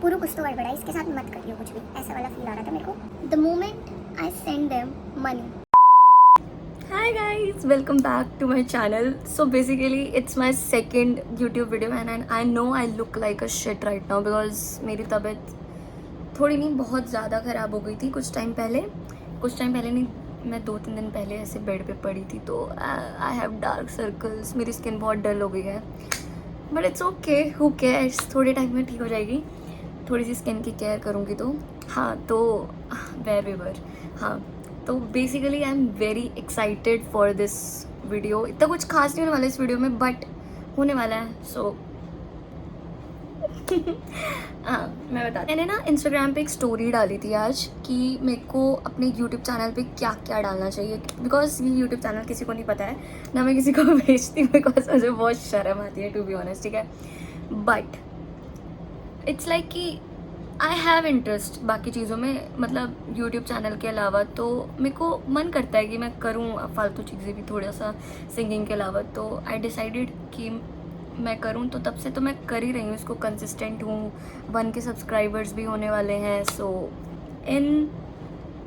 पूरू कुछ तो गड़बड़ा है, इसके साथ मत करियो कुछ भी, ऐसा वाला फील आ रहा था मेरे को the moment I send them money. Hi guys, welcome back to my channel. So basically it's my second YouTube video and I know I look like a shit right now because मेरी तबीयत थोड़ी नहीं बहुत ज़्यादा ख़राब हो गई थी कुछ टाइम पहले नहीं, मैं 2-3 दिन पहले ऐसे बेड पे पड़ी थी तो आई हैव डार्क सर्कल्स, मेरी स्किन बहुत डल हो गई है. But it's okay, who cares, थोड़े टाइम में ठीक हो जाएगी. थोड़ी सी स्किन की केयर करूँगी तो हाँ. तो हाँ, तो basically I am very excited for this video. इतना कुछ खास नहीं होने वाला इस वीडियो में बट होने वाला है. सो हाँ, मैं बता, मैंने ना इंस्टाग्राम पे एक स्टोरी डाली थी आज कि मेरे को अपने यूट्यूब चैनल पे क्या क्या डालना चाहिए, बिकॉज ये यूट्यूब चैनल किसी को नहीं पता है ना, मैं किसी को भेजती हूँ बिकॉज मुझे बहुत शर्म आती है टू बी ऑनेस्ट. ठीक है, बट इट्स लाइक कि आई हैव इंटरेस्ट बाकी चीज़ों में, मतलब यूट्यूब चैनल के अलावा. तो मेरे को मन करता है कि मैं करूँ फालतू चीज़ें भी थोड़ा सा सिंगिंग के अलावा. तो आई डिसाइडेड कि मैं करूँ, तो तब से तो मैं कर ही रही हूँ इसको, कंसिस्टेंट हूँ. 1 के सब्सक्राइबर्स भी होने वाले हैं. So in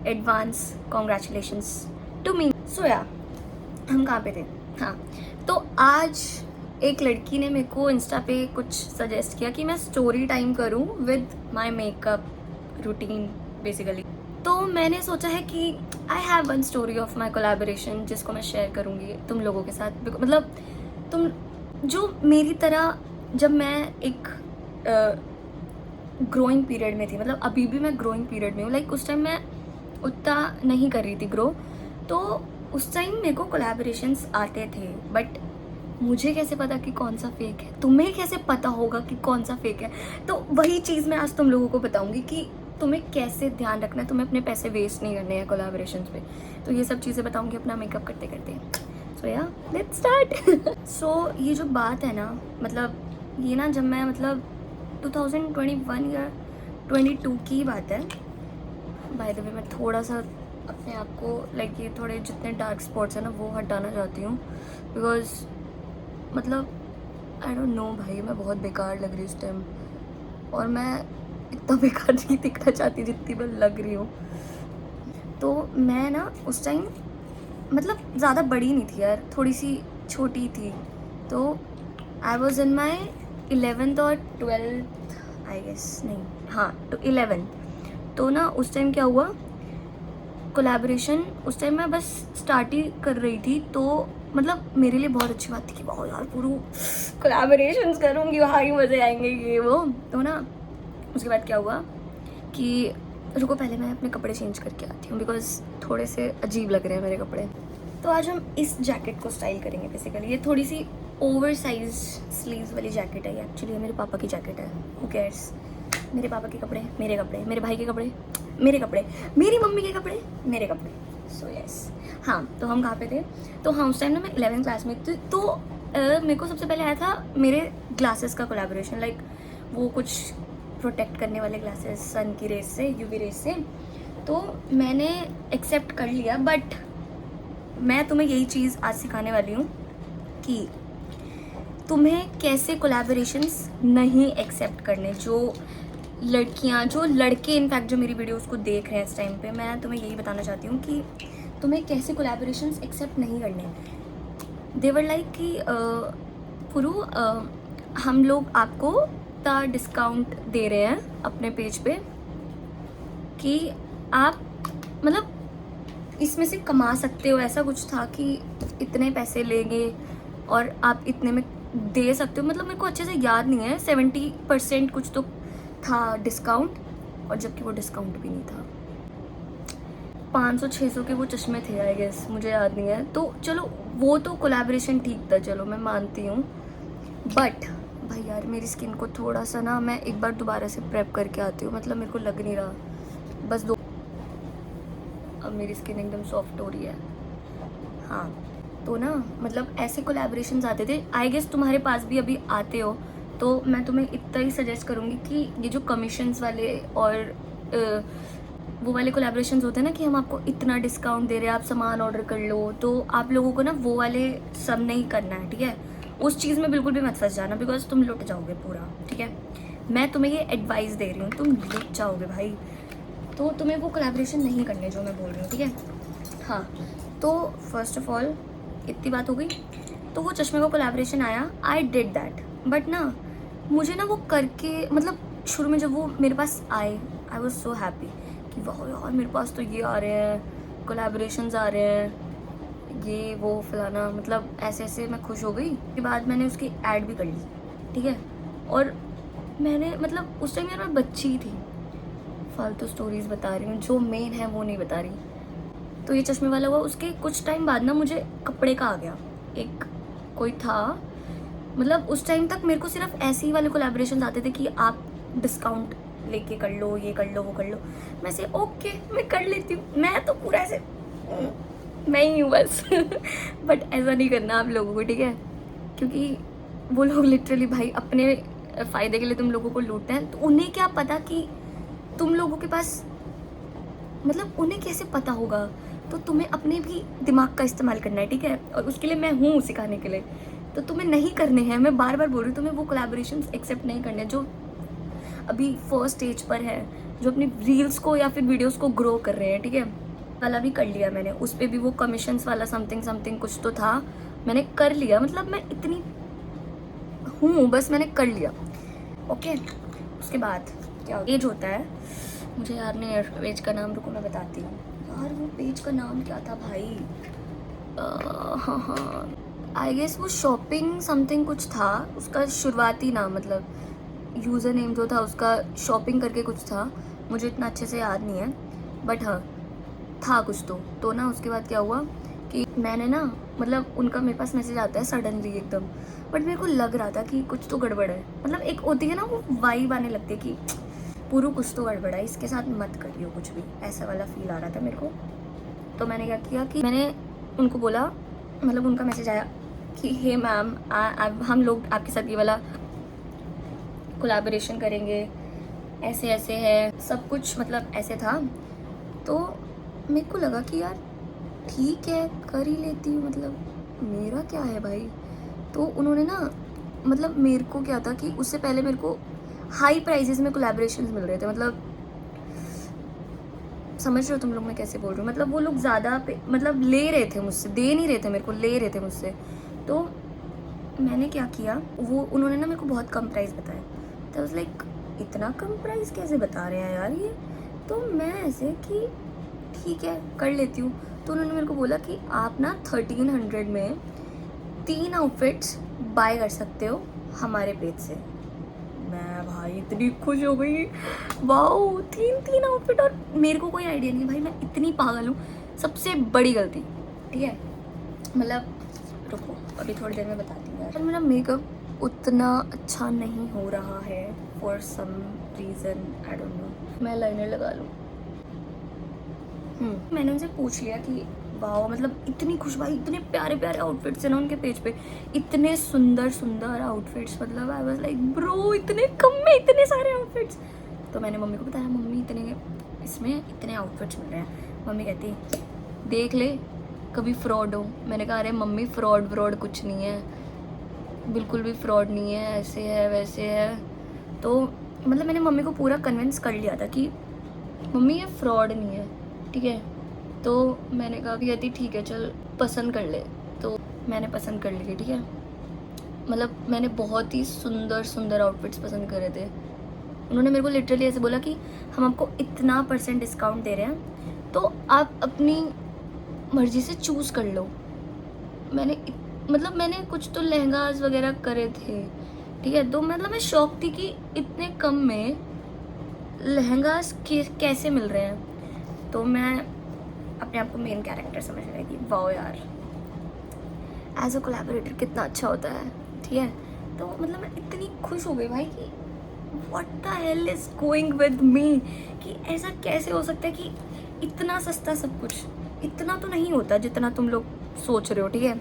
advance congratulations to me. So ya, हम कहाँ पे थे. हाँ, तो आज एक लड़की ने मेरे को इंस्टा पे कुछ सजेस्ट किया कि मैं स्टोरी टाइम करूं with my makeup routine basically. तो मैंने सोचा है कि I have one story of my collaboration जिसको मैं शेयर करूंगी तुम लोगों के साथ. मतलब तुम जो मेरी तरह, जब मैं एक ग्रोइंग पीरियड में थी, मतलब अभी भी मैं ग्रोइंग पीरियड में हूँ, लाइक उस टाइम मैं उतना नहीं कर रही थी ग्रो, तो उस टाइम मेरे को कोलैबोरेशंस आते थे. बट मुझे कैसे पता कि कौन सा फेक है, तुम्हें कैसे पता होगा कि कौन सा फेक है. तो वही चीज़ मैं आज तुम लोगों को बताऊंगी कि तुम्हें कैसे ध्यान रखना है, तुम्हें अपने पैसे वेस्ट नहीं करने हैं कोलैबोरेशंस पे. तो ये सब चीज़ें बताऊंगी अपना मेकअप करते करते. सो या, लेट्स स्टार्ट. सो ये जो बात है ना, मतलब ये ना जब मैं, मतलब 2021 या 22 की बात है. बाय द वे मैं थोड़ा सा अपने आप को लाइक ये थोड़े जितने डार्क स्पॉट्स हैं ना वो हटाना चाहती हूँ, बिकॉज मतलब आई डोंट नो भाई, मैं बहुत बेकार लग रही हूँ इस टाइम, और मैं इतना बेकार नहीं दिखना चाहती जितनी मैं लग रही हूँ. तो मैं ना उस टाइम मतलब ज़्यादा बड़ी नहीं थी यार, थोड़ी सी छोटी थी. तो I was in my 11th और 12th आई गेस, नहीं हाँ तो 11. तो ना उस टाइम क्या हुआ, कोलैबोरेशन उस टाइम मैं बस स्टार्ट ही कर रही थी. तो मतलब मेरे लिए बहुत अच्छी बात थी कि बहुत यार पूरा कोलैबोरेशंस करूँगी, वहाँ ही मज़े आएंगे ये वो. तो ना उसके बाद क्या हुआ कि रुको पहले मैं अपने कपड़े चेंज करके आती हूँ बिकॉज थोड़े से अजीब लग रहे हैं मेरे कपड़े. तो आज हम इस जैकेट को स्टाइल करेंगे बेसिकली. ये थोड़ी सी ओवर साइज स्लीव्स वाली जैकेट है. एक्चुअली ये मेरे पापा की जैकेट है. हू केयर्स, मेरे पापा के कपड़े मेरे कपड़े, मेरे भाई के कपड़े मेरे कपड़े, मेरी मम्मी के कपड़े मेरे कपड़े. So yes. हाँ, तो हम कहाँ पे थे. तो हाँ उस टाइम ना मैं 11th क्लास में थी. तो मेरे को सबसे पहले आया था मेरे ग्लासेस का कोलैबोरेशन, लाइक वो कुछ प्रोटेक्ट करने वाले ग्लासेस सन की रेस से, यूवी रेस से. तो मैंने एक्सेप्ट कर लिया. बट मैं तुम्हें यही चीज़ आज सिखाने वाली हूँ कि तुम्हें कैसे कोलैबोरेशंस नहीं एक्सेप्ट करने. जो लड़कियाँ, जो लड़के इनफैक्ट जो मेरी वीडियोस को देख रहे हैं इस टाइम पे, मैं तुम्हें यही बताना चाहती हूँ कि तुम्हें कैसे कोलैबोरेशंस एक्सेप्ट नहीं करने. दे वर लाइक कि पुरु हम लोग आपको इतना डिस्काउंट दे रहे हैं अपने पेज पे कि आप मतलब इसमें से कमा सकते हो. ऐसा कुछ था कि इतने पैसे लेंगे और आप इतने में दे सकते हो. मतलब मेरे को अच्छे से याद नहीं है, 70% कुछ तो था डिस्काउंट, और जबकि वो डिस्काउंट भी नहीं था. 500-600 के वो चश्मे थे आई गेस, मुझे याद नहीं है. तो चलो वो तो कोलैबोरेशन ठीक था, चलो मैं मानती हूँ. बट भाई यार मेरी स्किन को थोड़ा सा ना, मैं एक बार दोबारा से प्रेप करके आती हूँ, मतलब मेरे को लग नहीं रहा बस 2. अब मेरी स्किन एकदम सॉफ्ट हो रही है. हाँ, तो ना मतलब ऐसे कोलैबोरेशंस आते थे. आई गेस तुम्हारे पास भी अभी आते हो. तो मैं तुम्हें इतना ही सजेस्ट करूँगी कि ये जो कमीशंस वाले और वो वाले कोलैबोरेशंस होते हैं ना कि हम आपको इतना डिस्काउंट दे रहे हैं, आप सामान ऑर्डर कर लो, तो आप लोगों को ना वो वाले सब नहीं करना है. ठीक है, उस चीज़ में बिल्कुल भी मत फंस जाना बिकॉज तुम लुट जाओगे पूरा. ठीक है, मैं तुम्हें ये एडवाइस दे रही हूँ, तुम रुक जाओगे भाई, तो तुम्हें वो कोलैबोरेशन नहीं करने जो मैं बोल रही हूँ, ठीक है। हाँ, तो फर्स्ट ऑफ ऑल इतनी बात हो गई। तो वो चश्मे का कोलैबोरेशन आया, आई डिड दैट, बट ना मुझे ना वो करके मतलब शुरू में जब वो मेरे पास आए, आई वॉज सो हैप्पी कि वाह यार मेरे पास तो ये आ रहे हैं, कोलैबोरेशंस आ रहे हैं, ये वो फलाना, मतलब ऐसे ऐसे मैं खुश हो गई। उसके बाद मैंने उसकी ऐड भी कर ली, ठीक है। और मैंने मतलब उस टाइम यार मैं बच्ची थी, फालतू स्टोरीज बता रही हूँ, जो मेन है वो नहीं बता रही। तो ये चश्मे वाला हुआ, उसके कुछ टाइम बाद ना मुझे कपड़े का आ गया। एक कोई था, मतलब उस टाइम तक मेरे को सिर्फ ऐसे ही वाले कोलैबोरेशन आते थे कि आप डिस्काउंट लेके कर लो, ये कर लो, वो कर लो। मैं से ओके मैं कर लेती हूँ, मैं तो पूरा ऐसे मैं ही हूँ बस बट ऐसा नहीं करना आप लोगों को, ठीक है, क्योंकि वो लोग लिटरली भाई अपने फ़ायदे के लिए तुम लोगों को लूटते हैं। तो उन्हें क्या पता कि तुम लोगों के पास, मतलब उन्हें कैसे पता होगा। तो तुम्हें अपने भी दिमाग का इस्तेमाल करना है, ठीक है, और उसके लिए मैं हूँ सिखाने के लिए। तो तुम्हें नहीं करने हैं, मैं बार बार बोल रही हूँ, तुम्हें वो कोलैबोरेशंस एक्सेप्ट नहीं करने जो अभी फर्स्ट स्टेज पर है, जो अपनी रील्स को या फिर वीडियोस को ग्रो कर रहे हैं, ठीक है। वाला भी कर लिया मैंने, उस पर भी वो कमीशंस वाला समथिंग कुछ तो था, मैंने कर लिया, मतलब मैं इतनी हूँ बस मैंने कर लिया, ओके। उसके बाद क्या पेज होता है, मुझे याद नहीं है पेज का नाम, रुको मैं बताती हूँ यार, वो पेज का नाम क्या था भाई, हाँ आई गेस वो शॉपिंग समथिंग कुछ था, उसका शुरुआती नाम मतलब यूज़र नेम जो था उसका शॉपिंग करके कुछ था, मुझे इतना अच्छे से याद नहीं है, बट हाँ था कुछ तो ना उसके बाद क्या हुआ कि मैंने ना मतलब उनका मेरे पास मैसेज आता है सडनली एकदम, बट मेरे को लग रहा था कि कुछ तो गड़बड़ है, मतलब एक होती है ना वो वाइब आने लगती है कि पूरा कुछ तो गड़बड़ है, इसके साथ मत करियो कुछ भी, ऐसा वाला फील आ रहा था मेरे को। तो मैंने क्या किया कि मैंने उनको बोला, मतलब उनका मैसेज आया कि हे मैम हम लोग आपके साथ ये वाला कोलैबोरेशन करेंगे, ऐसे ऐसे है सब कुछ, मतलब ऐसे था। तो मेरे को लगा कि यार ठीक है कर ही लेती हूँ, मतलब मेरा क्या है भाई। तो उन्होंने ना मतलब मेरे को क्या था कि उससे पहले मेरे को हाई प्राइजेस में कोलैबोरेशंस मिल रहे थे, मतलब समझ रहे हो तुम लोग मैं कैसे बोल रही हूँ, मतलब वो लोग ज़्यादा मतलब ले रहे थे मुझसे, दे नहीं रहे थे मेरे को, ले रहे थे मुझसे। तो मैंने क्या किया, वो उन्होंने ना मेरे को बहुत कम प्राइस बताया, तो वाज लाइक इतना कम प्राइस कैसे बता रहे हैं यार ये। तो मैं ऐसे कि ठीक है कर लेती हूँ। तो उन्होंने मेरे को बोला कि आप ना 1300 में 3 आउटफिट्स बाय कर सकते हो हमारे पेज से। मैं भाई इतनी खुश हो गई, वाओ 3 आउटफिट, और मेरे को कोई आइडिया नहीं भाई, मैं इतनी पागल हूँ, सबसे बड़ी गलती, ठीक है। मतलब रुको अभी थोड़ी देर में बताती हूँ यार, मेरा मेकअप उतना अच्छा नहीं हो रहा है for some reason, I don't know. मैं लाइनर लगा लूँ। मैंने उनसे पूछ लिया कि वाओ, मतलब इतनी खुश भाई, इतने प्यारे प्यारे आउटफिट्स हैं ना उनके पेज पे, इतने सुंदर सुंदर आउटफिट्स, मतलब आई वाज लाइक ब्रो इतने कम में इतने सारे आउटफिट्स। तो मैंने मम्मी को बताया, मम्मी इतने इसमें इतने आउटफिट्स मिल रहे हैं। मम्मी कहती देख ले कभी फ्रॉड हो। मैंने कहा अरे मम्मी फ्रॉड कुछ नहीं है, बिल्कुल भी फ्रॉड नहीं है, ऐसे है वैसे है। तो मतलब मैंने मम्मी को पूरा कन्विंस कर लिया था कि मम्मी ये फ्रॉड नहीं है, ठीक है। तो मैंने कहा कि कहती ठीक है चल पसंद कर ले। तो मैंने पसंद कर लिए, ठीक है, मतलब मैंने बहुत ही सुंदर सुंदर आउटफिट्स पसंद करे थे। उन्होंने मेरे को लिटरली ऐसे बोला कि हम आपको इतना % डिस्काउंट दे रहे हैं, तो आप अपनी मर्ज़ी से चूज़ कर लो। मतलब मैंने कुछ तो लहंगास वगैरह करे थे, ठीक है। तो मतलब मैं शौक थी कि इतने कम में लहंगास कैसे मिल रहे हैं। तो मैं अपने आप को मेन कैरेक्टर समझ रही कि वाओ यार एज अ कोलैबोरेटर कितना अच्छा होता है, ठीक है। तो मतलब मैं इतनी खुश हो गई भाई कि what the hell is going with me, कि ऐसा कैसे हो सकता है कि इतना सस्ता सब कुछ। इतना तो नहीं होता जितना तुम लोग सोच रहे हो, ठीक है।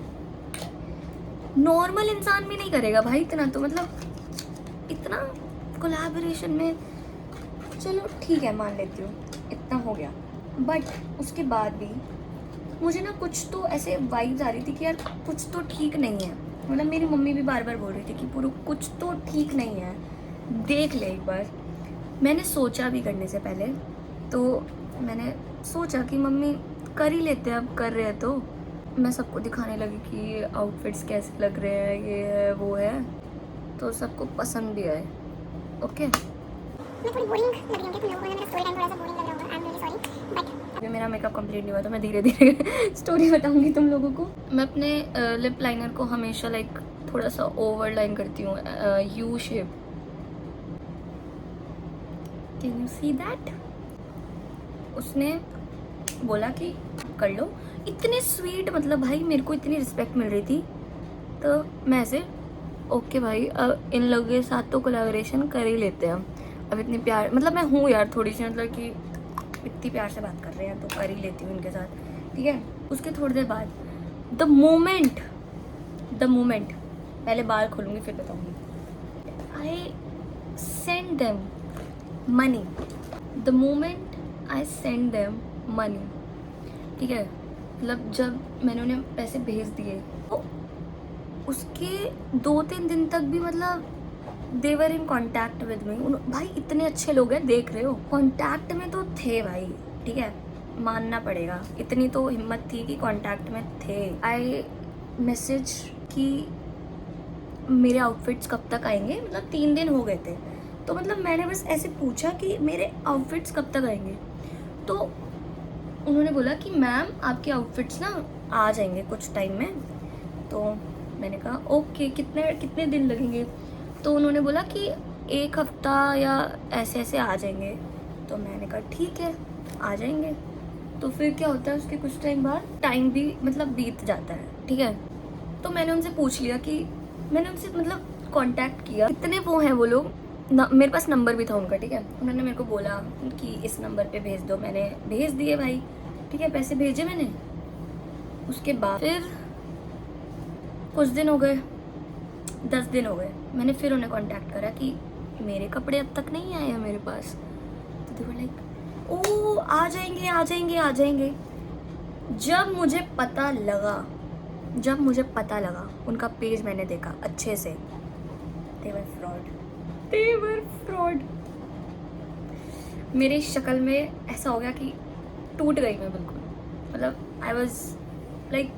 नॉर्मल इंसान भी नहीं करेगा भाई इतना, तो मतलब इतना कोलैबोरेशन में चलो ठीक है मान लेती हूँ इतना हो गया। बट उसके बाद भी मुझे ना कुछ तो ऐसे वाइब्स आ रही थी कि यार कुछ तो ठीक नहीं है। मतलब मेरी मम्मी भी बार बार बोल रही थी कि पूरा कुछ तो ठीक नहीं है, देख ले एक बार। मैंने सोचा भी करने से पहले, तो मैंने सोचा कि मम्मी कर ही लेते हैं, अब कर रहे हैं तो। मैं सबको दिखाने लगी कि ये आउटफिट्स कैसे लग रहे हैं, ये है वो है, तो सबको पसंद भी आए। ओके, मैं थोड़ी बोरिंग लग रही हूँ तुम लोगों को, मेरा स्टोरी टाइम थोड़ा सा बोरिंग लग रहा होगा, आई एम रियली सॉरी, बट अभी मेरा मेकअप कंप्लीट नहीं हुआ तो मैं धीरे धीरे स्टोरी बताऊंगी तुम लोगों को। मैं अपने लिप लाइनर को हमेशा लाइक थोड़ा सा ओवर लाइन करती हूँ, U shape. Can you see that? उसने बोला कि कर लो। इतने स्वीट, मतलब भाई मेरे को इतनी रिस्पेक्ट मिल रही थी, तो मैं ऐसे ओके भाई, अब इन लोगों के साथ तो कोलैबोरेशन कर ही लेते हैं हम। अब इतनी प्यार, मतलब मैं हूँ यार थोड़ी सी, मतलब कि इतनी प्यार से बात कर रहे हैं तो कर ही लेती हूँ इनके साथ, ठीक है। उसके थोड़ी देर बाद द मोमेंट पहले बाल खोलूँगी फिर बताऊँगी, I send them money. The moment I send them money, ठीक है, मतलब जब मैंने उन्हें पैसे भेज दिए तो उसके 2-3 दिन तक भी मतलब दे वर इन कॉन्टैक्ट विद मी। भाई इतने अच्छे लोग हैं, देख रहे हो, कॉन्टैक्ट में तो थे भाई, ठीक है, मानना पड़ेगा, इतनी तो हिम्मत थी कि कॉन्टैक्ट में थे। आई मैसेज कि मेरे आउटफिट्स कब तक आएंगे, मतलब 3 दिन हो गए थे, तो मतलब मैंने बस ऐसे पूछा कि मेरे आउटफिट्स कब तक आएंगे, तो उन्होंने बोला कि मैम आपके आउटफिट्स ना आ जाएंगे कुछ टाइम में। तो मैंने कहा ओके, कितने दिन लगेंगे? तो उन्होंने बोला कि 1 हफ्ता या ऐसे ऐसे आ जाएंगे। तो मैंने कहा ठीक है, आ जाएंगे। तो फिर क्या होता है, उसके कुछ टाइम बाद टाइम भी मतलब बीत जाता है, ठीक है। तो मैंने उनसे पूछ लिया कि मैंने उनसे मतलब कांटेक्ट किया, कितने वो हैं वो लोग, मेरे पास नंबर भी था उनका, ठीक है। उन्होंने मेरे को बोला कि इस नंबर पे भेज दो, मैंने भेज दिए भाई, ठीक है, पैसे भेजे मैंने। उसके बाद फिर कुछ दिन हो गए, 10 दिन हो गए, मैंने फिर उन्हें कांटेक्ट करा कि मेरे कपड़े अब तक नहीं आए हैं मेरे पास। तो दे वर लाइक ओ आ जाएंगे आ जाएंगे आ जाएंगे। जब मुझे पता लगा उनका पेज मैंने देखा अच्छे से, दे वर फ्रॉड। मेरी शक्ल में ऐसा हो गया कि टूट गई मैं बिल्कुल, मतलब आई वॉज लाइक,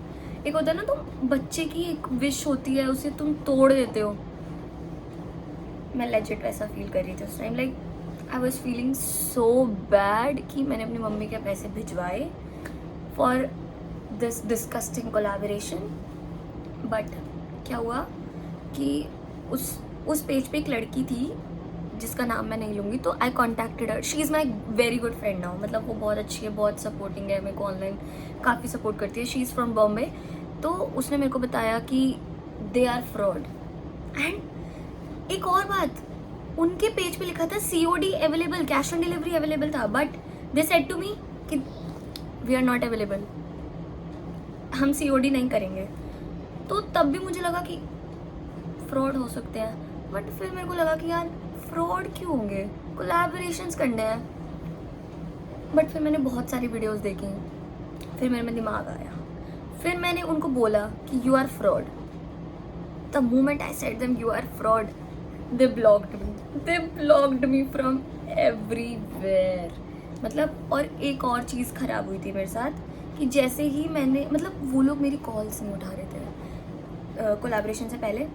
एक होता है ना, तुम बच्चे की एक विश होती है उसे तुम तोड़ देते हो, मैं लेजिट वैसा फील कर रही थी उस time. Like I was feeling so bad कि मैंने अपनी मम्मी के पैसे भिजवाए for this disgusting collaboration. But क्या हुआ कि उस पेज पे एक लड़की थी जिसका नाम मैं नहीं लूँगी, तो I contacted her. She is my very good friend now, मतलब वो बहुत अच्छी है, बहुत सपोर्टिंग है, मेरे को ऑनलाइन काफ़ी सपोर्ट करती है। She is from Bombay. तो उसने मेरे को बताया कि दे आर फ्रॉड। एंड एक और बात, उनके पेज पे लिखा था COD available, cash on delivery available था, but they said to me कि वी आर नॉट अवेलेबल, हम COD नहीं करेंगे। तो तब भी मुझे लगा कि फ्रॉड हो सकते हैं, बट फिर मेरे को लगा कि यार फ्रॉड क्यों होंगे, कोलैबोरेशंस करने हैं। बट फिर मैंने बहुत सारी वीडियोस देखी, फिर मेरे में दिमाग आया, फिर मैंने उनको बोला कि you are fraud. The moment I said them you are fraud, they blocked me from everywhere. मतलब और एक और चीज़ ख़राब हुई थी मेरे साथ कि जैसे ही मैंने, मतलब वो लोग मेरी कॉल्स नहीं उठा रहे थे कोलैबोरेशन से पहले,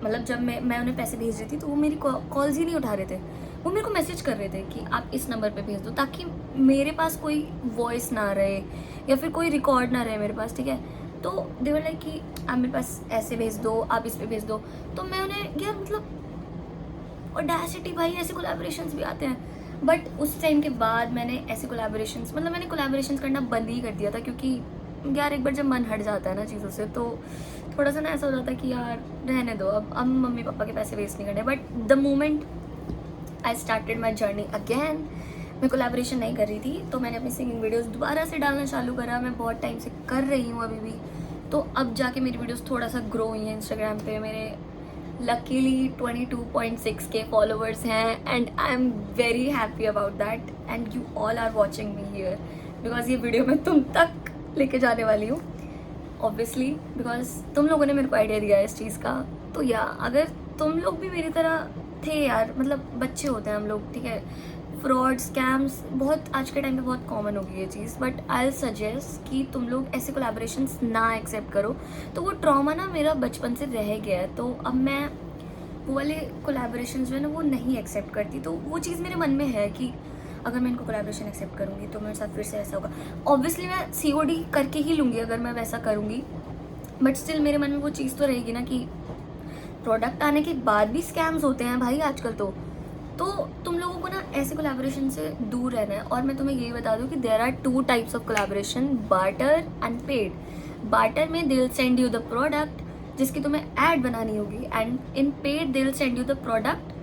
मतलब जब मैं उन्हें पैसे भेज रही थी तो वो मेरी कॉल्स ही नहीं उठा रहे थे। वो मेरे को मैसेज कर रहे थे कि आप इस नंबर पे भेज दो, ताकि मेरे पास कोई वॉइस ना रहे या फिर कोई रिकॉर्ड ना रहे मेरे पास, ठीक है। तो दे वर लाइक कि आप मेरे पास ऐसे भेज दो, आप इस पे भेज दो। तो मैं उन्हें यार, मतलब ऑडेसिटी भाई, ऐसे कोलैबोरेशंस भी आते हैं। बट उस टाइम के बाद मैंने ऐसे कोलैबोरेशंस, मतलब मैंने कोलैबोरेशंस करना बंद ही कर दिया था, क्योंकि यार एक बार जब मन हट जाता है ना चीज़ों से, तो थोड़ा सा ना ऐसा हो जाता है कि यार रहने दो, अब मम्मी पापा के पैसे वेस्ट नहीं करने। But the moment I started my journey again, मैं कोलैबोरेशन नहीं कर रही थी, तो मैंने अपनी सिंगिंग वीडियोस दोबारा से डालना चालू करा। मैं बहुत टाइम से कर रही हूँ अभी भी, तो अब जाके मेरी वीडियोस थोड़ा सा ग्रो हुई हैं इंस्टाग्राम पे। मेरे लकीली 22.6K फॉलोअर्स हैं, and I am very happy about that, and you all are watching me here, because ये वीडियो मैं तुम तक लेके जाने वाली हूँ, ऑब्वियसली बिकॉज तुम लोगों ने मेरे को आइडिया दिया है इस चीज़ का। तो या अगर तुम लोग भी मेरी तरह थे यार, मतलब बच्चे होते हैं हम लोग, ठीक है, फ्रॉड स्कैम्स बहुत आज के टाइम पे बहुत कॉमन हो गई है चीज़, बट आई सजेस्ट कि तुम लोग ऐसे कोलैबोरेशंस ना एक्सेप्ट करो। तो वो ट्रॉमा ना मेरा बचपन से रह गया है, तो अब मैं वो वाले कोलैबोरेशंस जो है ना वो नहीं एक्सेप्ट करती। तो वो चीज़ मेरे मन में है कि अगर मैं इनको कोलैबोरेशन एक्सेप्ट करूँगी तो मेरे साथ फिर से ऐसा होगा। ऑब्वियसली मैं COD करके ही लूँगी अगर मैं वैसा करूँगी, बट स्टिल मेरे मन में वो चीज़ तो रहेगी ना कि प्रोडक्ट आने के बाद भी स्कैम्स होते हैं भाई आजकल। तो तुम लोगों को ना ऐसे कोलैबोरेशन से दूर रहना है। और मैं तुम्हें यही बता दूं कि there are 2 types of collaboration, barter and paid. Barter में they will send you the product जिसकी तुम्हें ऐड बनानी होगी, and in paid they will send you the product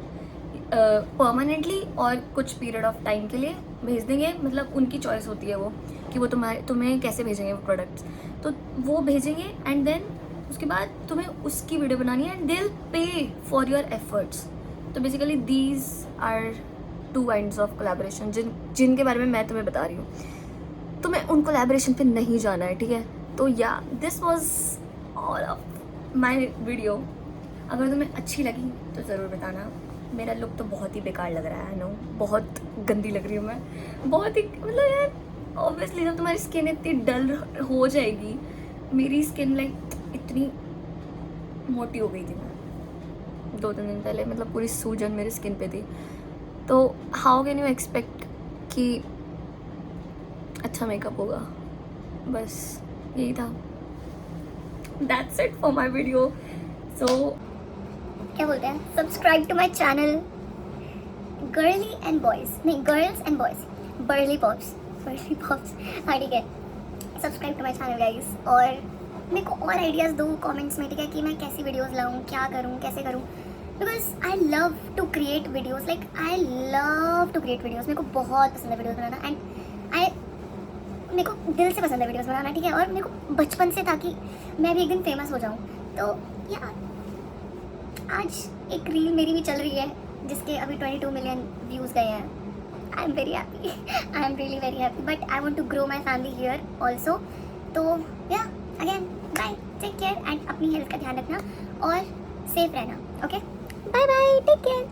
permanently और कुछ पीरियड ऑफ टाइम के लिए भेज देंगे। मतलब उनकी चॉइस होती है वो कि वो तुम्हें कैसे भेजेंगे वो प्रोडक्ट्स। तो वो भेजेंगे एंड देन उसके बाद तुम्हें उसकी वीडियो बनानी है and they will pay for your efforts. तो basically these are 2 kinds of collaboration जिनके बारे में मैं तुम्हें बता रही हूँ। तुम्हें उन कोलैबोरेशन पे नहीं जाना है, ठीक है। तो या this was all of my video. अगर तुम्हें अच्छी लगी तो ज़रूर बताना। मेरा लुक तो बहुत ही बेकार लग रहा है, आई नो, बहुत गंदी लग रही हूँ मैं, बहुत ही, मतलब यार ऑब्वियसली जब तुम्हारी स्किन इतनी डल हो जाएगी, मेरी स्किन लाइक इतनी मोटी हो गई थी मैं 2-3 दिन पहले, मतलब पूरी सूजन मेरी स्किन पे थी। तो हाउ कैन यू एक्सपेक्ट कि अच्छा मेकअप होगा। बस यही था, that's it for my video. So क्या बोलते हैं, subscribe to my channel girly and boys, नहीं girls and boys, burly pops हाँ ठीक है। Subscribe to my channel guys, और मेरे को और आइडियाज़ दो कमेंट्स में, ठीक है, कि मैं कैसी वीडियोस लाऊं, क्या करूं, कैसे करूं, because I love to create videos, like I love to create videos. मेरे को बहुत पसंद है वीडियोस बनाना, एंड मेरे को दिल से पसंद है वीडियोस बनाना, ठीक है। और मेरे को बचपन से था कि मैं भी एक दिन फेमस हो जाऊं। तो यार आज एक रील मेरी भी चल रही है जिसके अभी 22 मिलियन व्यूज़ गए हैं। I am very happy, I am really very happy, but I want to grow my family here also. तो या again bye, take care, and अपनी हेल्थ का ध्यान रखना और सेफ रहना। Okay, bye bye, take care.